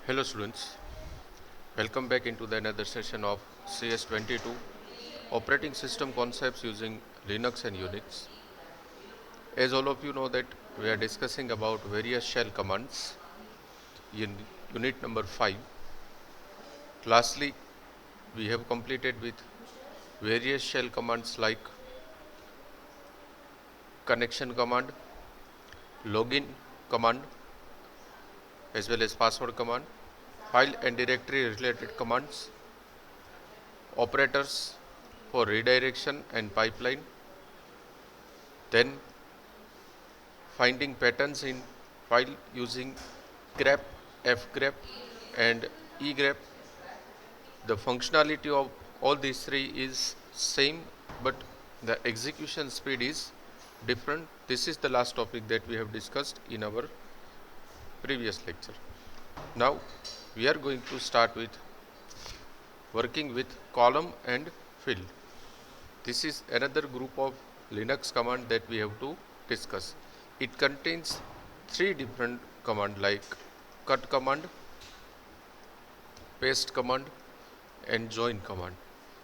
Hello students, welcome back into the another session of CS22 operating system concepts using Linux and Unix. As all of you know that we are discussing about various shell commands in unit number 5. Lastly, we have completed with various shell commands like connection command, login command as well as password command, file and directory related commands, operators for redirection and pipeline, then finding patterns in file using grep, fgrep and egrep. The functionality of all these three is same, but the execution speed is different. This is the last topic that we have discussed in our previous lecture. Now we are going to start with working with column and field. This is another group of Linux command that we have to discuss. It contains three different command like cut command, paste command and join command.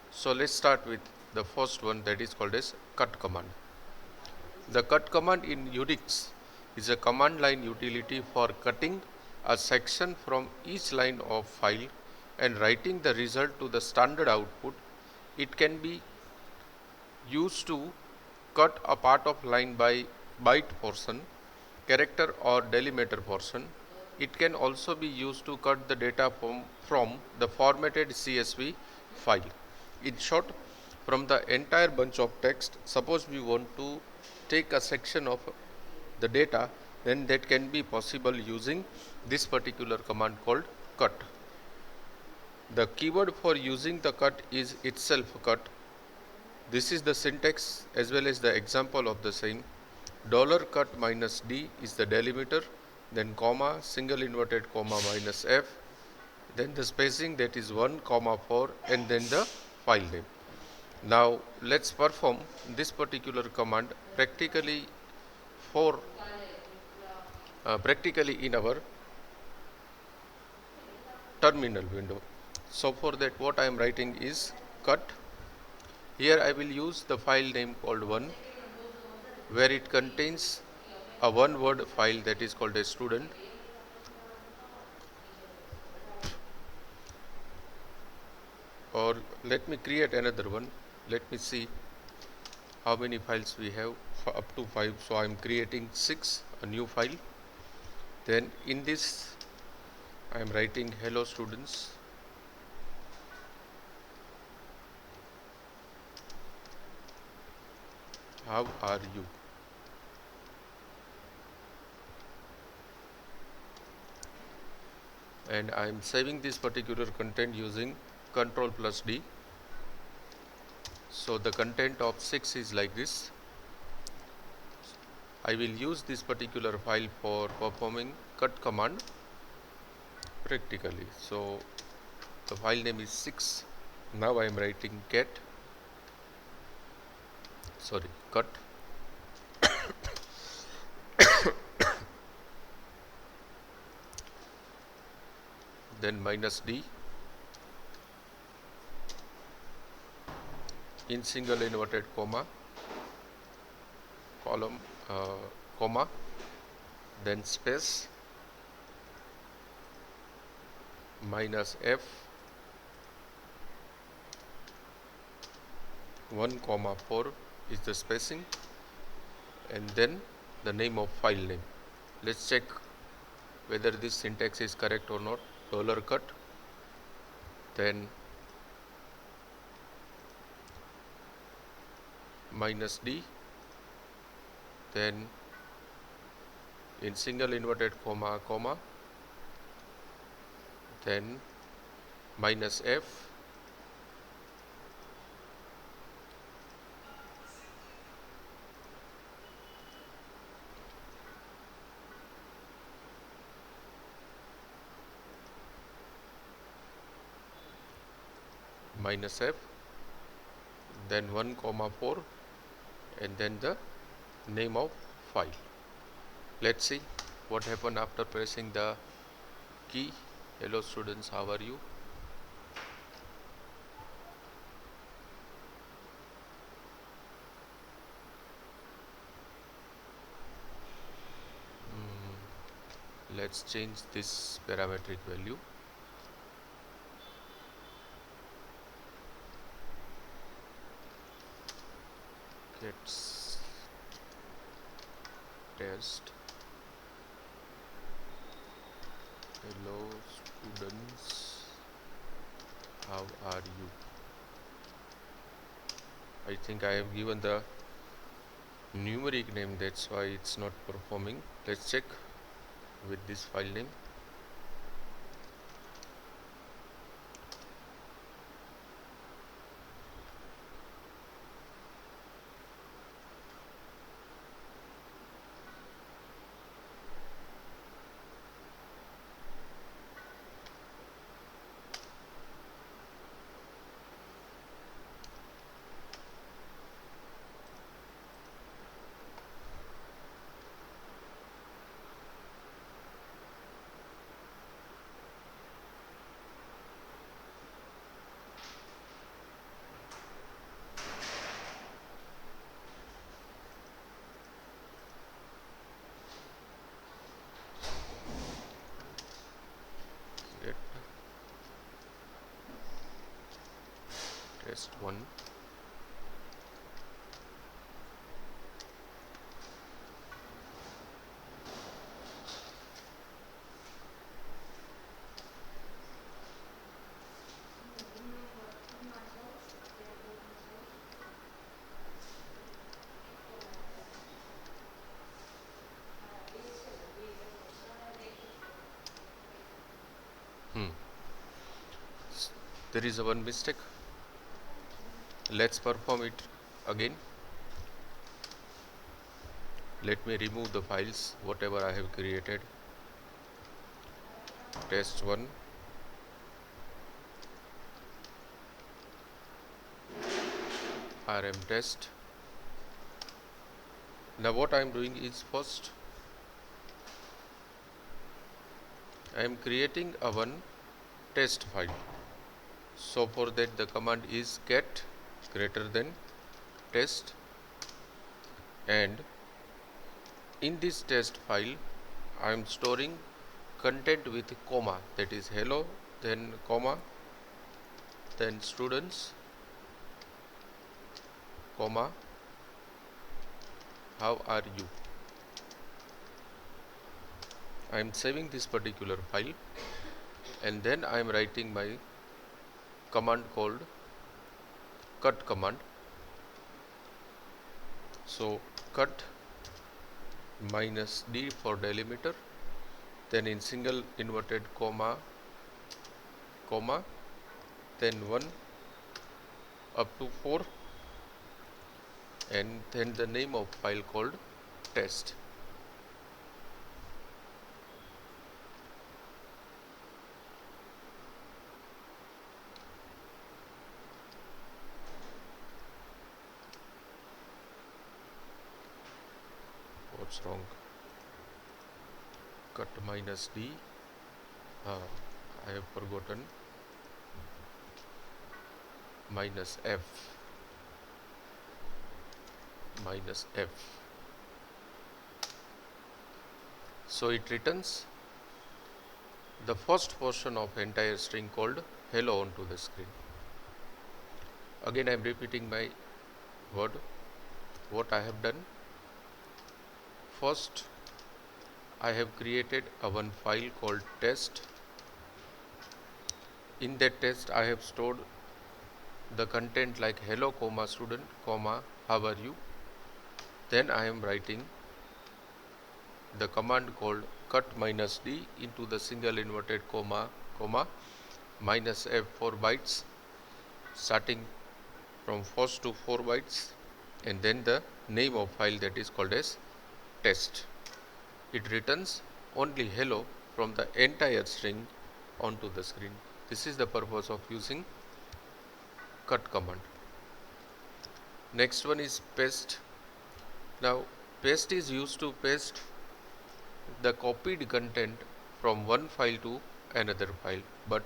So let's start with the first one, that is called as cut command. The cut command in Unix is a command line utility for cutting a section from each line of file and writing the result to the standard output. It can be used to cut a part of line by byte portion, character or delimiter portion. It can also be used to cut the data from the formatted CSV file. In short, from the entire bunch of text, suppose we want to take a section of the data, then that can be possible using this particular command called cut. The keyword for using the cut is itself cut. This is the syntax as well as the example of the same. $cut minus D is the delimiter, then comma, single inverted comma minus F, then the spacing, that is 1, 4, and then the file name. Now let's perform this particular command practically in our terminal window. So for that, what I am writing is cut. Here I will use the file name called 1, where it contains a one word file that is called a student. Or let me create another one. Let me see how many files we have, up to 5. So I am creating 6, a new file. Then in this I am writing hello students. How are you? And I am saving this particular content using Ctrl plus D. So the content of 6 is like this. I will use this particular file for performing cut command practically. So the file name is 6. Now I am writing cut then minus D in single inverted comma, column, comma, then space, minus F, 1, 4 is the spacing, and then the name of file name. Let's check whether this syntax is correct or not. $cut, then minus D, then in single inverted comma, then minus F, minus F, then 1, 4, and then the name of file. Let's see what happened after pressing the key. Hello students, how are you? Let's change this parametric value. Let's test. Hello students, how are you? I think I have given the numeric name, that's why it's not performing. Let's check with this file name. Let test one. There is a one mistake. Let's perform it again. Let me remove the files, whatever I have created. Test one. RM test. Now what I am doing is, first I am creating a one test file. So for that the command is get greater than test, and in this test file I am storing content with comma, that is hello, then comma, then students, comma, how are you. I am saving this particular file, and then I am writing my command called cut command. So cut minus d for delimiter, then in single inverted comma, comma, then 1 up to 4, and then the name of file called test. What's wrong? Cut minus d. I have forgotten. Minus f. Minus f. So it returns the first portion of entire string called hello onto the screen. Again I am repeating my word. What I have done, first I have created a one file called test. In that test I have stored the content like hello comma student comma how are you. Then I am writing the command called cut minus d into the single inverted comma, comma, minus f 4 bytes, starting from first to 4 bytes, and then the name of file, that is called as test. It returns only hello from the entire string onto the screen. This is the purpose of using cut command. Next one is paste. Now paste is used to paste the copied content from one file to another file. But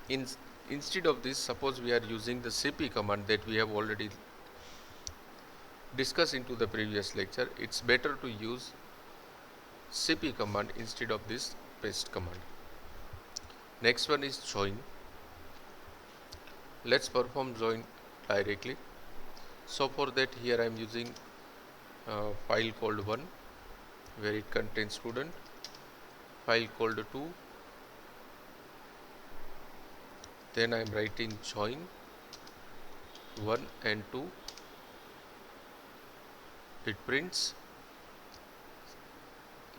in, instead of this, suppose we are using the cp command that we have already discussed into the previous lecture, it's better to use cp command instead of this paste command. Next one is join. Let's perform join directly. So for that, here I am using a file called 1 where it contains student, file called 2, then I am writing join 1 and 2. It prints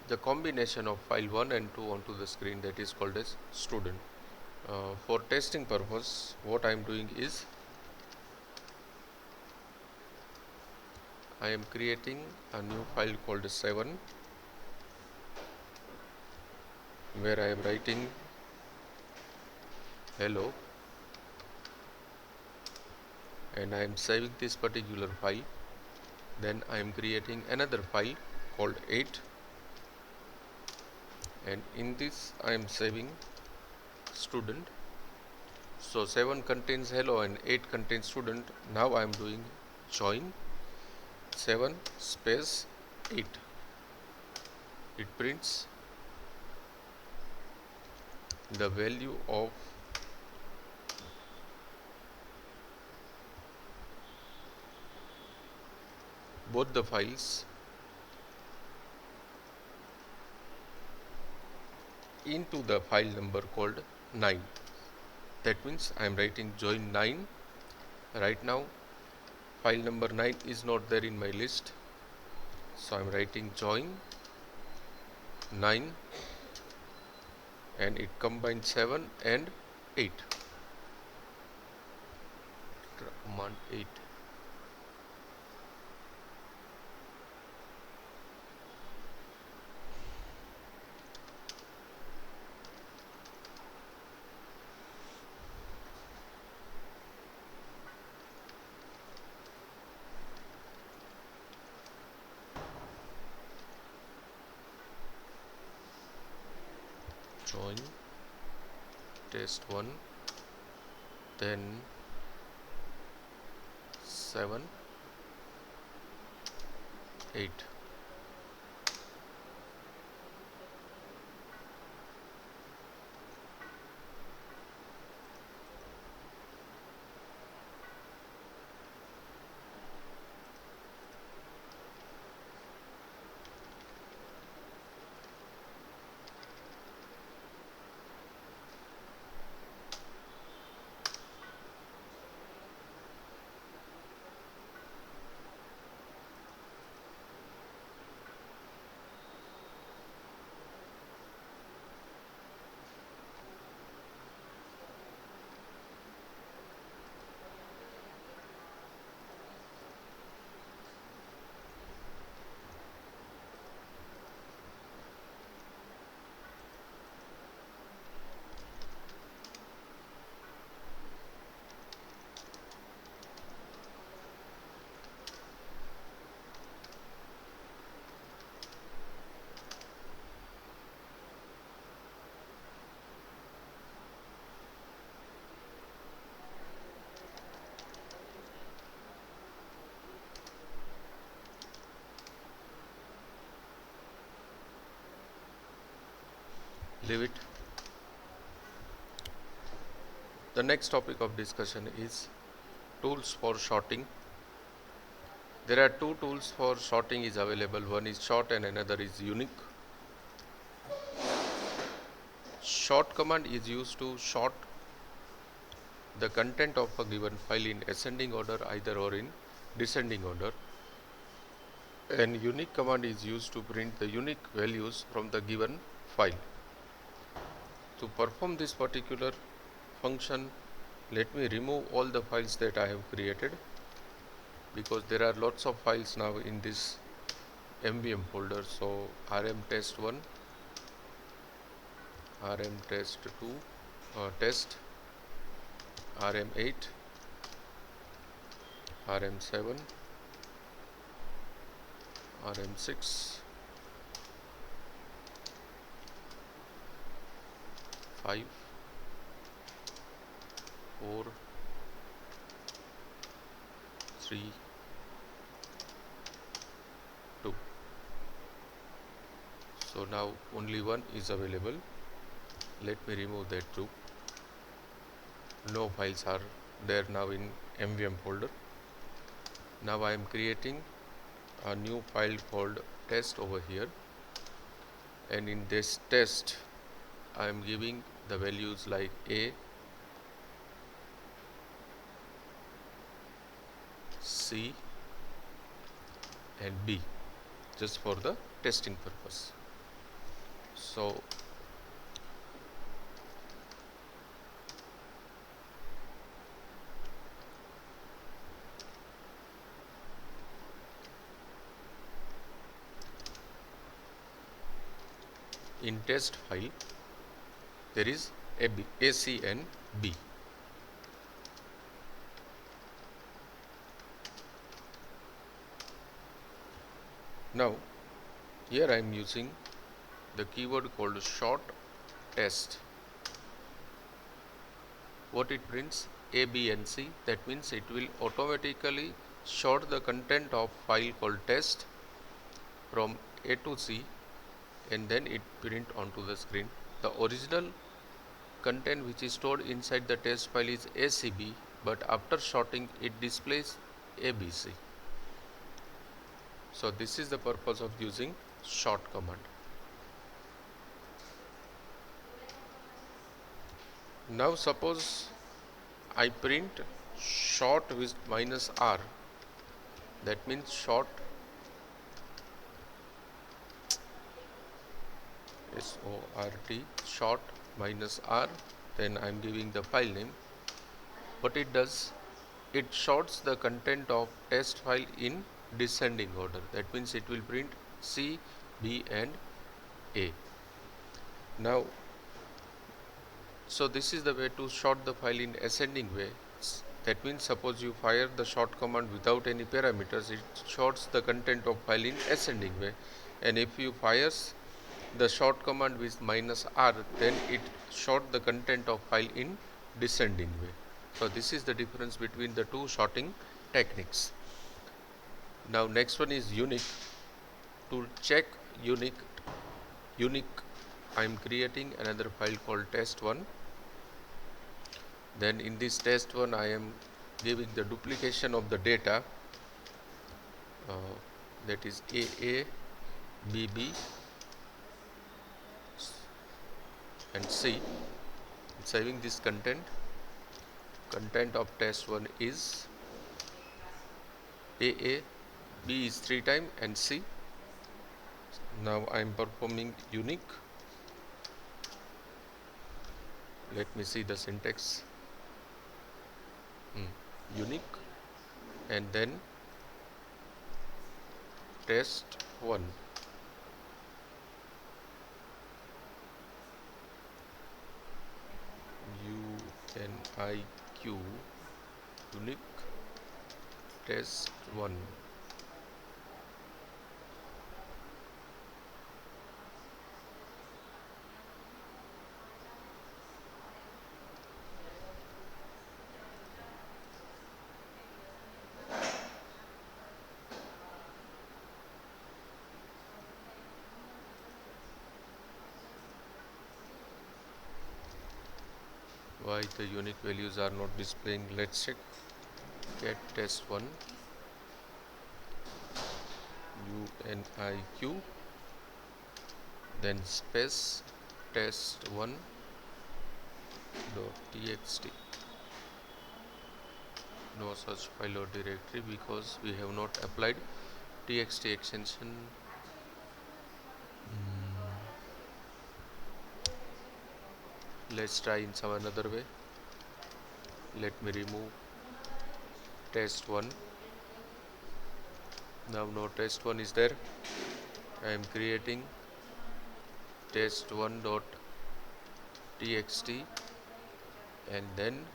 the combination of file 1 and 2 onto the screen, that is called as student. For testing purpose, what I am doing is I am creating a new file called 7 where I am writing hello, and I am saving this particular file. Then I am creating another file called 8, and in this I am saving student. So 7 contains hello and 8 contains student. Now I am doing join 7 space 8. It prints the value of both the files into the file number called 9. That means I am writing join 9. Right now file number 9 is not there in my list, so I am writing join 9, and it combines 7 and 8. Command 8. Join test 1, then 7, 8. Leave it. The next topic of discussion is tools for sorting. There are two tools for sorting is available. One is sort and another is unique. Sort command is used to sort the content of a given file in ascending order either or in descending order. And unique command is used to print the unique values from the given file. To perform this particular function, let me remove all the files that I have created, because there are lots of files now in this MVM folder. So rmtest1, rmtest2, test, rm8, rm7, rm6, 5 4 3 2. So now only one is available. Let me remove that group. No files are there now in MVM folder. Now I am creating a new file called test over here, and in this test I am giving the values like A, C and B, just for the testing purpose. So in test file there is A, C and B. Now here I am using the keyword called short test. What it prints? A, B and C. That means it will automatically sort the content of file called test from A to C, and then it print onto the screen. The original content which is stored inside the test file is ACB, but after sorting it displays ABC. So this is the purpose of using sort command. Now suppose I print sort with minus R. That means sort SORT sort minus R. Then I am giving the file name. What it does, it sorts the content of test file in descending order. That means it will print C, B and A. Now, so this is the way to sort the file in ascending way. That means suppose you fire the sort command without any parameters, it sorts the content of file in ascending way. And if you fires the sort command with minus R, then it sort the content of file in descending way. So this is the difference between the two sorting techniques. Now next one is unique. To check unique, I am creating another file called test1. Then in this test1 I am giving the duplication of the data, that is AA, BB and C. Saving this content of test1 is AA, B is 3 times and C. Now I am performing unique. Let me see the syntax. Unique and then test1. UNIQ unique test1. Why the unique values are not displaying? Let's check. Get test1 UNIQ, then space test1 .txt. No such file or directory because we have not applied txt extension. Let's try in some another way. Let me remove test1. Now no test1 is there. I am creating test1.txt, and then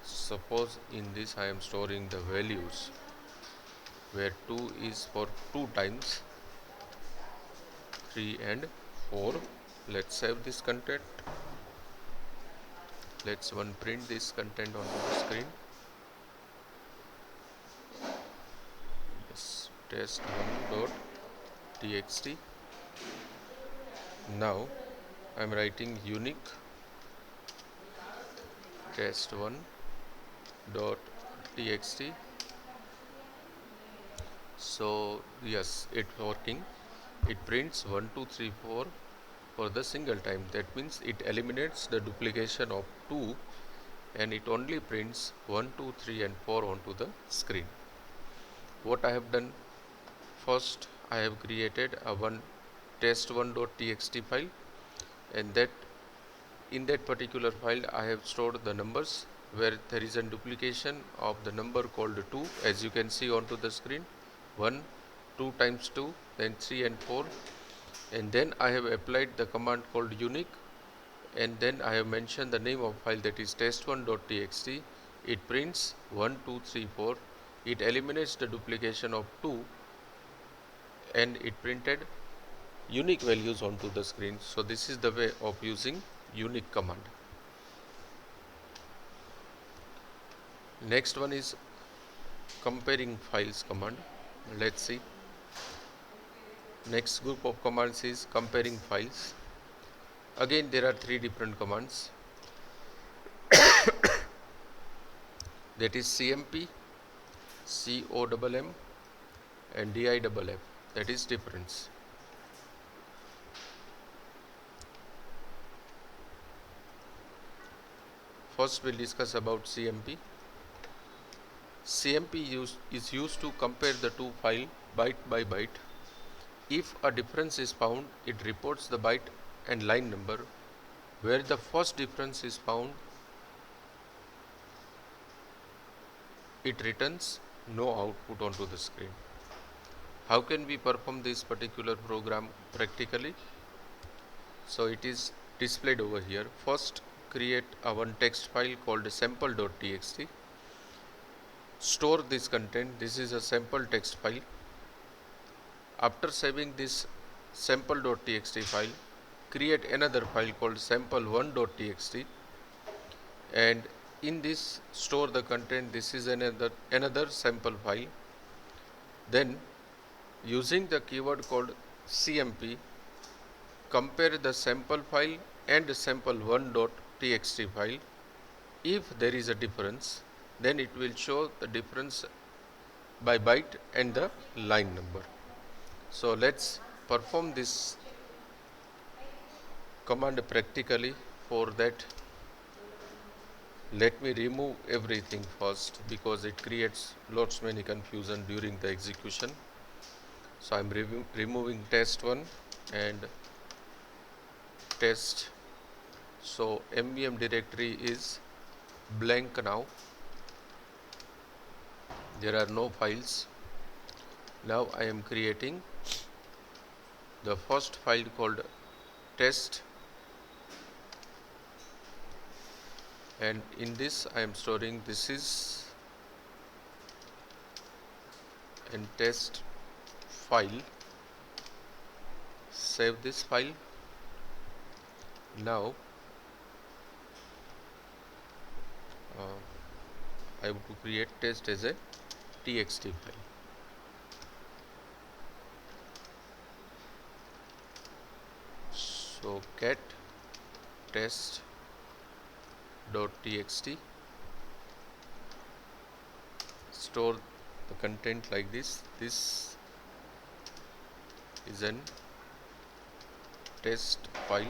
suppose in this I am storing the values where 2 is for 2 times, 3 and 4. Let's save this content. Let's one print this content onto the screen. Yes, test1.txt. Now I'm writing unique test1.txt. So yes, it's working. It prints 1, 2, 3, 4 for the single time. That means it eliminates the duplication of 2 and it only prints 1, 2, 3 and 4 onto the screen. What I have done, first I have created a one test1.txt file, and that in that particular file I have stored the numbers where there is a duplication of the number called 2, as you can see onto the screen. 1, 2 times 2, then 3 and 4, and then I have applied the command called unique, and then I have mentioned the name of file, that is test1.txt. It prints 1, 2, 3, 4. It eliminates the duplication of 2 and it printed unique values onto the screen. So this is the way of using unique command. Next one is comparing files command. Let's see. Next group of commands is comparing files. Again there are three different commands, that is CMP, COMM and DIFF, that is difference. First we'll discuss about CMP. CMP is used to compare the two files byte by byte. If a difference is found, it reports the byte and line number. Where the first difference is found, it returns no output onto the screen. How can we perform this particular program practically? So it is displayed over here. First, create a one text file called sample.txt. Store this content. This is a sample text file. After saving this sample.txt file, create another file called sample1.txt, and in this store the content. This is another sample file. Then using the keyword called CMP, compare the sample file and sample1.txt file. If there is a difference, then it will show the difference by byte and the line number. So let's perform this command practically. For that, let me remove everything first, because it creates lots many confusion during the execution. So I'm removing test1 and test. So MVM directory is blank now. There are no files. Now I am creating the first file called test, and in this I am storing this is an test file. Save this file. Now I have to create test as a txt file. So cat test.txt, store the content like this. This is an test file.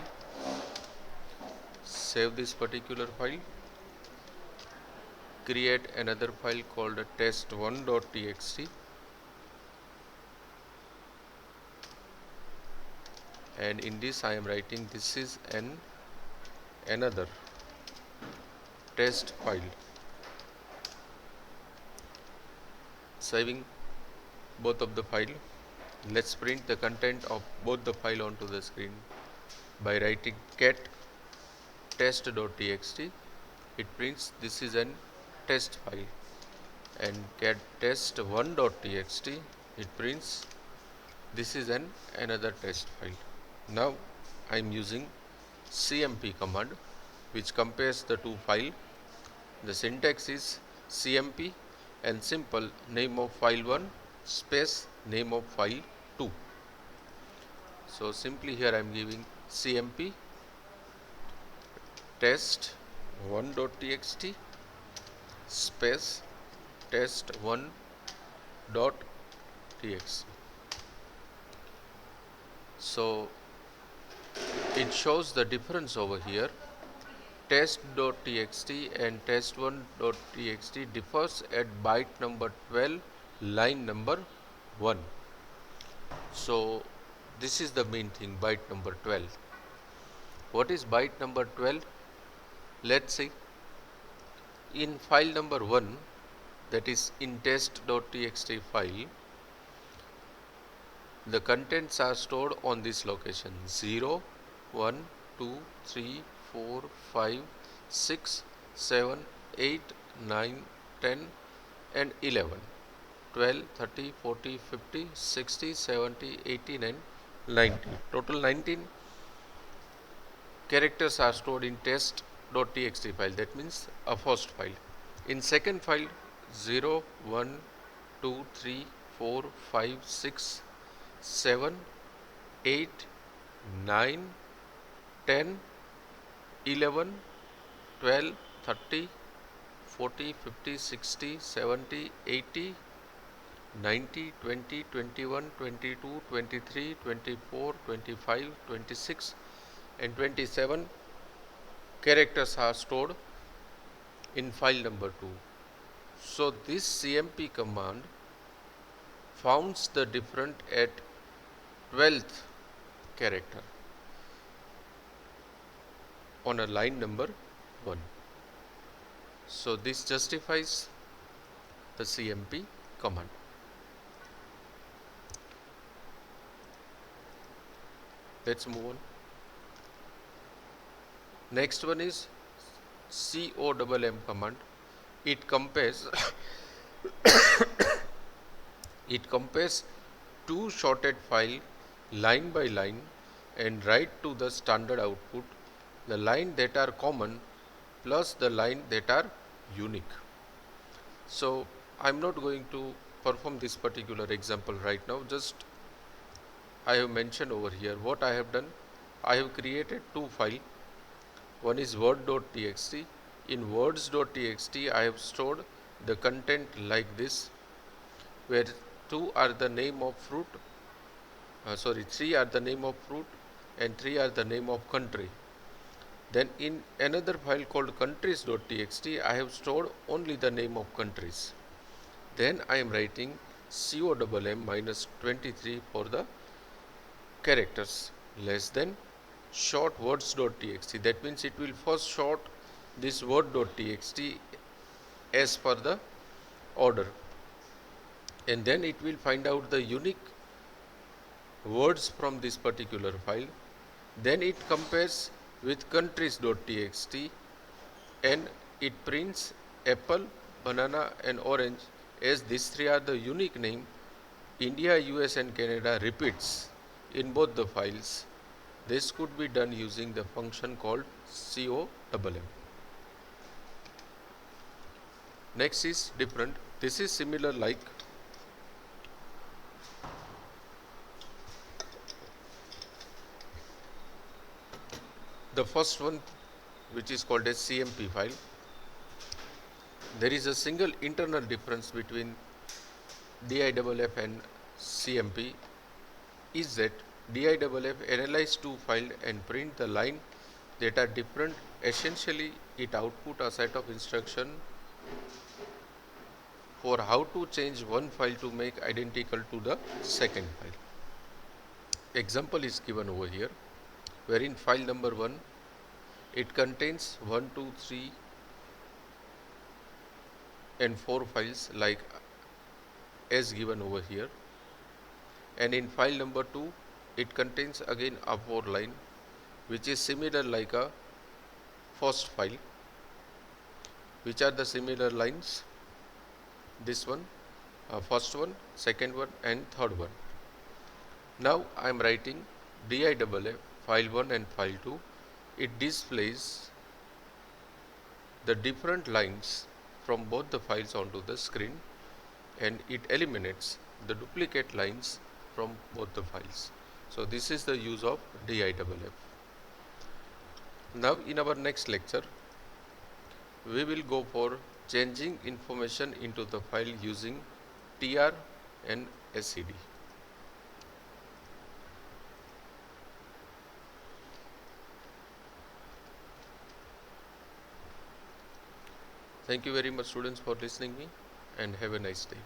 Save this particular file. Create another file called test1.txt, and in this I am writing this is another test file. Saving both of the file. Let's print the content of both the file onto the screen by writing cat test.txt. It prints this is an test file, and cat test1.txt, it prints this is another test file. Now I am using CMP command. which compares the two files. The syntax is CMP and simple name of file 1 space name of file 2. So simply here I am giving CMP test1.txt space test1.txt. So it shows the difference over here. Test.txt and test1.txt differs at byte number 12, line number 1. So this is the main thing, byte number 12. What is byte number 12? Let's see. In file number 1, that is in test.txt file, the contents are stored on this location 0, 1, 2, 3, 4, 5, 6, 7, 8, 9, 10 and 11, 12, 30, 40, 50, 60, 70, 80 and 90. Total 19 characters are stored in test.txt file, that means a first file. In second file 0, 1, 2, 3, 4, 5, 6, 7, 8, 9, 10, 11, 12, 30, 40, 50, 60, 70, 80, 90, 20, 21, 22, 23, 24, 25, 26 and 27 characters are stored in file number 2. So this CMP command founds the different at 12th character on a line number 1. So this justifies the CMP command. Let's move on. Next one is COMM command. It compares two sorted file line by line and write to the standard output the line that are common plus the line that are unique. So I'm not going to perform this particular example right now, just I have mentioned over here what I have done. I have created two files. One is word.txt. In words.txt I have stored the content like this, where three are the name of fruit and 3 are the name of country. Then in another file called countries.txt I have stored only the name of countries. Then I am writing COMM minus 23 for the characters less than short words.txt. That means it will first sort this word.txt as per the order, and then it will find out the unique words from this particular file. Then it compares with countries.txt and it prints apple, banana and orange, as these three are the unique name. India, US and Canada repeats in both the files. This could be done using the function called COMM. Next is different. This is similar like the first one, which is called as CMP file. There is a single internal difference between DIFF and CMP is that DIFF analyze two files and print the line that are different. Essentially, it output a set of instruction for how to change one file to make identical to the second file. Example is given over here, where in file number 1, it contains 1, 2, 3 and 4 files like as given over here, and in file number 2 it contains again a 4 line which is similar like a first file. Which are the similar lines? This one, first one, second one and third one. Now I am writing DIFF file 1 and file 2. It displays the different lines from both the files onto the screen, and it eliminates the duplicate lines from both the files. So this is the use of DIFF. Now in our next lecture, we will go for changing information into the file using TR and SCD. Thank you very much students for listening me, and have a nice day.